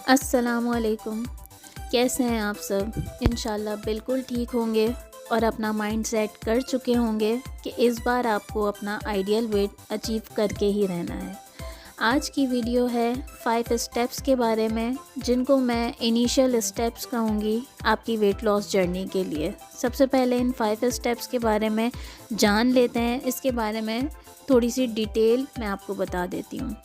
अस्सलामुअलैकुम। कैसे हैं आप सब? इंशाल्लाह बिल्कुल ठीक होंगे और अपना माइंड सेट कर चुके होंगे कि इस बार आपको अपना आइडियल वेट अचीव करके ही रहना है। आज की वीडियो है 5 स्टेप्स के बारे में, जिनको मैं इनिशियल स्टेप्स कहूँगी आपकी वेट लॉस जर्नी के लिए। सबसे पहले इन 5 स्टेप्स के बारे में जान लेते हैं। इसके बारे में थोड़ी सी डिटेल मैं आपको बता देती हूँ।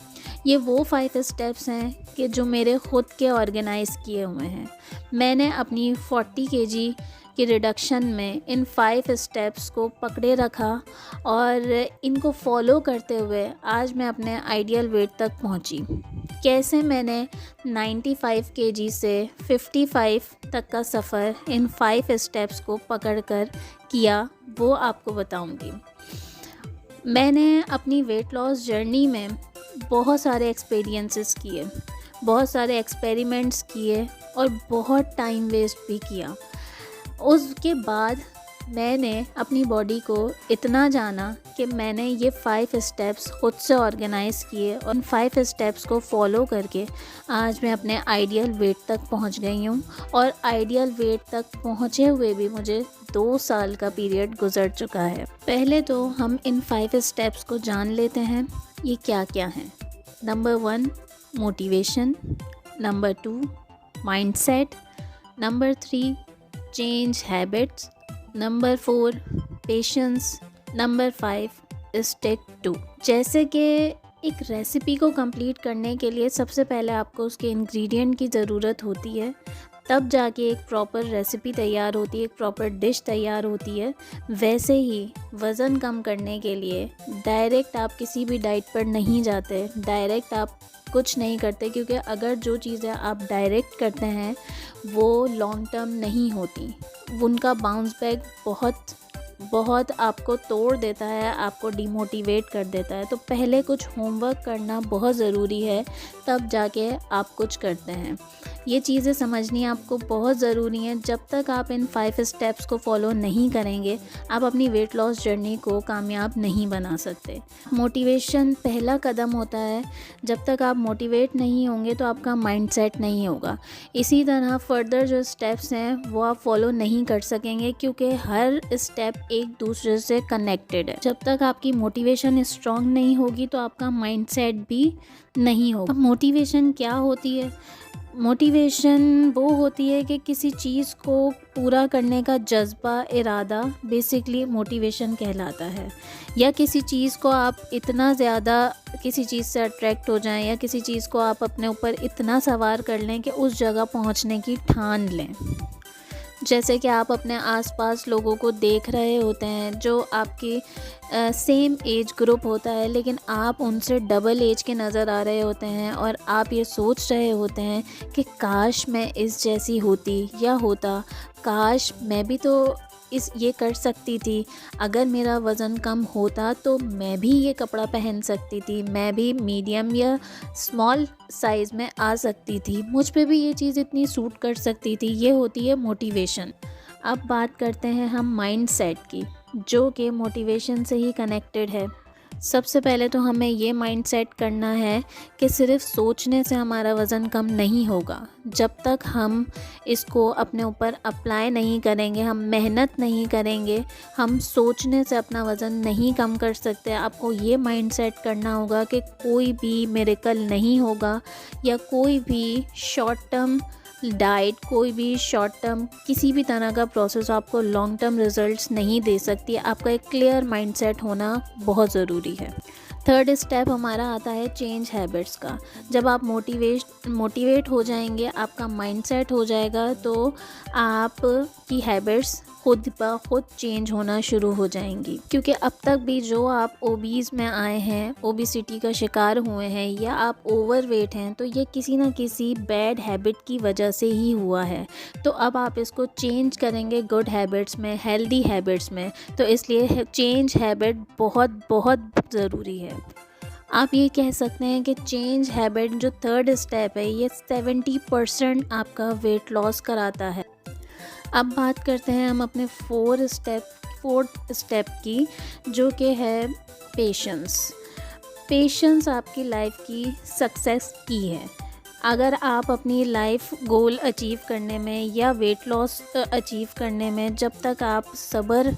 ये वो 5 स्टेप्स हैं कि जो मेरे ख़ुद के ऑर्गेनाइज़ किए हुए हैं। मैंने अपनी 40 केजी की रिडक्शन में इन 5 स्टेप्स को पकड़े रखा और इनको फॉलो करते हुए आज मैं अपने आइडियल वेट तक पहुंची। कैसे मैंने 95 केजी से 55 तक का सफ़र इन 5 स्टेप्स को पकड़कर किया, वो आपको बताऊंगी। मैंने अपनी वेट लॉस जर्नी में बहुत सारे एक्सपीरियंसेस किए, बहुत सारे एक्सपेरिमेंट्स किए और बहुत टाइम वेस्ट भी किया। उसके बाद मैंने अपनी बॉडी को इतना जाना कि मैंने ये 5 स्टेप्स खुद से ऑर्गेनाइज़ किए और 5 स्टेप्स को फॉलो करके आज मैं अपने आइडियल वेट तक पहुंच गई हूँ। और आइडियल वेट तक पहुँचे हुए भी मुझे 2 साल का पीरियड गुजर चुका है। पहले तो हम इन 5 स्टेप्स को जान लेते हैं, ये क्या क्या हैं। Number 1 motivation, number 2 mindset, number 3 change habits, number 4 patience, number 5 stick to. जैसे कि एक रेसिपी को कंप्लीट करने के लिए सबसे पहले आपको उसके इंग्रेडिएंट की ज़रूरत होती है, तब जाके एक प्रॉपर रेसिपी तैयार होती है, एक प्रॉपर डिश तैयार होती है। वैसे ही वज़न कम करने के लिए डायरेक्ट आप किसी भी डाइट पर नहीं जाते, डायरेक्ट आप कुछ नहीं करते, क्योंकि अगर जो चीज़ें आप डायरेक्ट करते हैं वो लॉन्ग टर्म नहीं होती। उनका बाउंस बैक बहुत आपको तोड़ देता है, आपको डिमोटिवेट कर देता है। तो पहले कुछ होमवर्क करना बहुत ज़रूरी है, तब जाके आप कुछ करते हैं। ये चीज़ें समझनी आपको बहुत ज़रूरी है। जब तक आप इन 5 स्टेप्स को फॉलो नहीं करेंगे, आप अपनी वेट लॉस जर्नी को कामयाब नहीं बना सकते। मोटिवेशन पहला कदम होता है। जब तक आप मोटिवेट नहीं होंगे तो आपका माइंडसेट नहीं होगा। इसी तरह फर्दर जो स्टेप्स हैं वो आप फॉलो नहीं कर सकेंगे, क्योंकि हर स्टेप एक दूसरे से कनेक्टेड है। जब तक आपकी मोटिवेशन स्ट्रॉन्ग नहीं होगी तो आपका माइंडसेट भी नहीं होगा। मोटिवेशन क्या होती है? मोटिवेशन वो होती है कि किसी चीज़ को पूरा करने का जज्बा, इरादा बेसिकली मोटिवेशन कहलाता है। या किसी चीज़ को आप इतना ज़्यादा किसी चीज़ से अट्रैक्ट हो जाएं, या किसी चीज़ को आप अपने ऊपर इतना सवार कर लें कि उस जगह पहुंचने की ठान लें। जैसे कि आप अपने आसपास लोगों को देख रहे होते हैं जो आपकी सेम एज ग्रुप होता है, लेकिन आप उनसे डबल एज के नज़र आ रहे होते हैं और आप ये सोच रहे होते हैं कि काश मैं इस जैसी होती या होता, काश मैं भी तो ये कर सकती थी। अगर मेरा वज़न कम होता तो मैं भी ये कपड़ा पहन सकती थी, मैं भी मीडियम या स्मॉल साइज़ में आ सकती थी, मुझ पे भी ये चीज़ इतनी सूट कर सकती थी। ये होती है मोटिवेशन। अब बात करते हैं हम माइंडसेट की, जो कि मोटिवेशन से ही कनेक्टेड है। सबसे पहले तो हमें ये माइंडसेट करना है कि सिर्फ सोचने से हमारा वज़न कम नहीं होगा। जब तक हम इसको अपने ऊपर अप्लाई नहीं करेंगे, हम मेहनत नहीं करेंगे, हम सोचने से अपना वज़न नहीं कम कर सकते। आपको ये माइंडसेट करना होगा कि कोई भी मिरेकल नहीं होगा, या कोई भी शॉर्ट टर्म डाइट, कोई भी शॉर्ट टर्म किसी भी तरह का प्रोसेस आपको लॉन्ग टर्म रिजल्ट्स नहीं दे सकती। आपका एक क्लियर माइंडसेट होना बहुत ज़रूरी है। थर्ड स्टेप हमारा आता है चेंज हैबिट्स का। जब आप मोटिवेट हो जाएंगे, आपका माइंडसेट हो जाएगा, तो आपकी हैबिट्स खुद ब खुद चेंज होना शुरू हो जाएंगी। क्योंकि अब तक भी जो आप ओबीज़ में आए हैं, ओबेसिटी का शिकार हुए हैं, या आप ओवरवेट हैं, तो ये किसी ना किसी बैड हैबिट की वजह से ही हुआ है। तो अब आप इसको चेंज करेंगे गुड हैबिट्स में, हेल्दी हैबिट्स में। तो इसलिए चेंज हैबिट बहुत बहुत ज़रूरी है। आप ये कह सकते हैं कि चेंज हैबिट जो थर्ड स्टेप है, ये 70% आपका वेट लॉस कराता है। अब बात करते हैं हम अपने फोर्थ स्टेप की, जो कि है पेशेंस। पेशेंस आपकी लाइफ की सक्सेस की है। अगर आप अपनी लाइफ गोल अचीव करने में या वेट लॉस अचीव करने में जब तक आप सब्र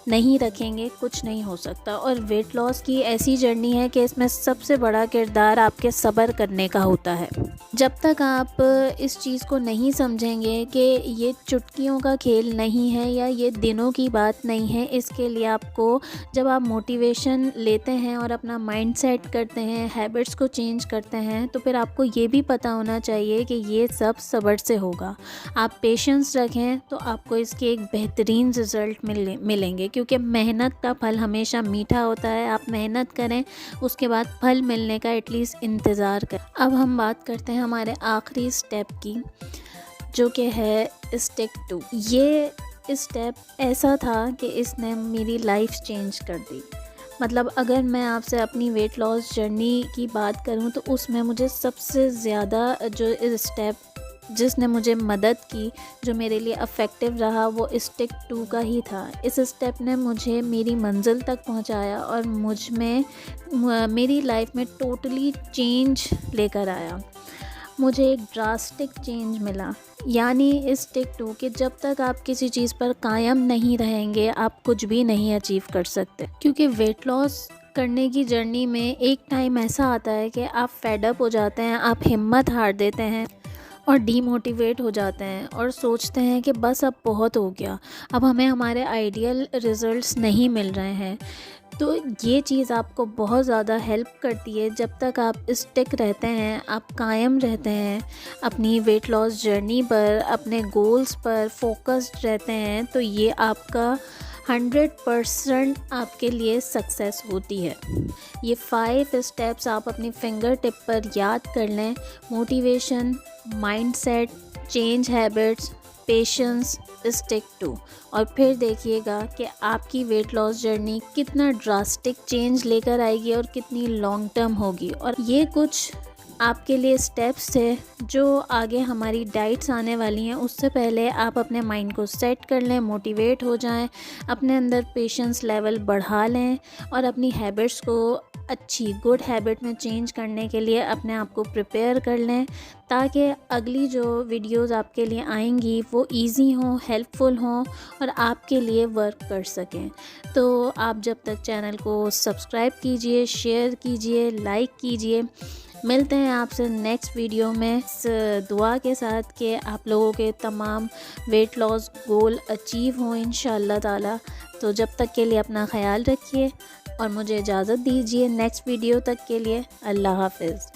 नहीं रखेंगे, कुछ नहीं हो सकता। और वेट लॉस की ऐसी जर्नी है कि इसमें सबसे बड़ा किरदार आपके सब्र करने का होता है। जब तक आप इस चीज़ को नहीं समझेंगे कि ये चुटकियों का खेल नहीं है या ये दिनों की बात नहीं है, इसके लिए आपको जब आप मोटिवेशन लेते हैं और अपना माइंड सेट करते हैं, हैबिट्स को चेंज करते हैं, तो फिर आपको ये भी पता होना चाहिए कि ये सब सब्र से होगा। आप पेशेंस रखें तो आपको इसके एक बेहतरीन रिज़ल्ट मिलेंगे, क्योंकि मेहनत का फल हमेशा मीठा होता है। आप मेहनत करें, उसके बाद फल मिलने का एटलीस्ट इंतज़ार करें। अब हम बात करते हैं हमारे आखिरी स्टेप की, जो कि है स्टिक टू। ये स्टेप ऐसा था कि इसने मेरी लाइफ चेंज कर दी। मतलब अगर मैं आपसे अपनी वेट लॉस जर्नी की बात करूं तो उसमें मुझे सबसे ज़्यादा जो स्टेप जिसने मुझे मदद की, जो मेरे लिए अफेक्टिव रहा, वो स्टिक टू का ही था। इस स्टेप ने मुझे मेरी मंजिल तक पहुंचाया और मुझ में मेरी लाइफ में टोटली चेंज लेकर आया। मुझे एक ड्रास्टिक चेंज मिला। यानी स्टिक टू कि जब तक आप किसी चीज़ पर कायम नहीं रहेंगे, आप कुछ भी नहीं अचीव कर सकते। क्योंकि वेट लॉस करने की जर्नी में एक टाइम ऐसा आता है कि आप फेड अप हो जाते हैं, आप हिम्मत हार देते हैं और डीमोटिवेट हो जाते हैं और सोचते हैं कि बस अब बहुत हो गया, अब हमें हमारे आइडियल रिज़ल्ट्स नहीं मिल रहे हैं। तो ये चीज़ आपको बहुत ज़्यादा हेल्प करती है। जब तक आप स्टिक रहते हैं, आप कायम रहते हैं अपनी वेट लॉस जर्नी पर, अपने गोल्स पर फोकस्ड रहते हैं, तो ये आपका 100% आपके लिए सक्सेस होती है। ये 5 स्टेप्स आप अपनी फिंगर टिप पर याद कर लें। Motivation, mindset, change habits, patience, stick to. और फिर देखिएगा कि आपकी वेट लॉस जर्नी कितना ड्रास्टिक चेंज लेकर आएगी और कितनी लॉन्ग टर्म होगी। और ये कुछ आपके लिए स्टेप्स थे जो आगे हमारी डाइट्स आने वाली हैं, उससे पहले आप अपने माइंड को सेट कर लें, मोटिवेट हो जाएं, अपने अंदर पेशेंस लेवल बढ़ा लें और अपनी हैबिट्स को अच्छी गुड हैबिट में चेंज करने के लिए अपने आप को प्रिपेयर कर लें, ताकि अगली जो वीडियोस आपके लिए आएंगी वो इजी हों, हेल्पफुल हों और आपके लिए वर्क कर सकें। तो आप जब तक चैनल को सब्सक्राइब कीजिए, शेयर कीजिए, लाइक कीजिए। मिलते हैं आपसे नेक्स्ट वीडियो में इस दुआ के साथ कि आप लोगों के तमाम वेट लॉस गोल अचीव हों इंशाअल्लाह ताला। तो जब तक के लिए अपना ख्याल रखिए और मुझे इजाज़त दीजिए नेक्स्ट वीडियो तक के लिए। अल्लाह हाफ़िज़।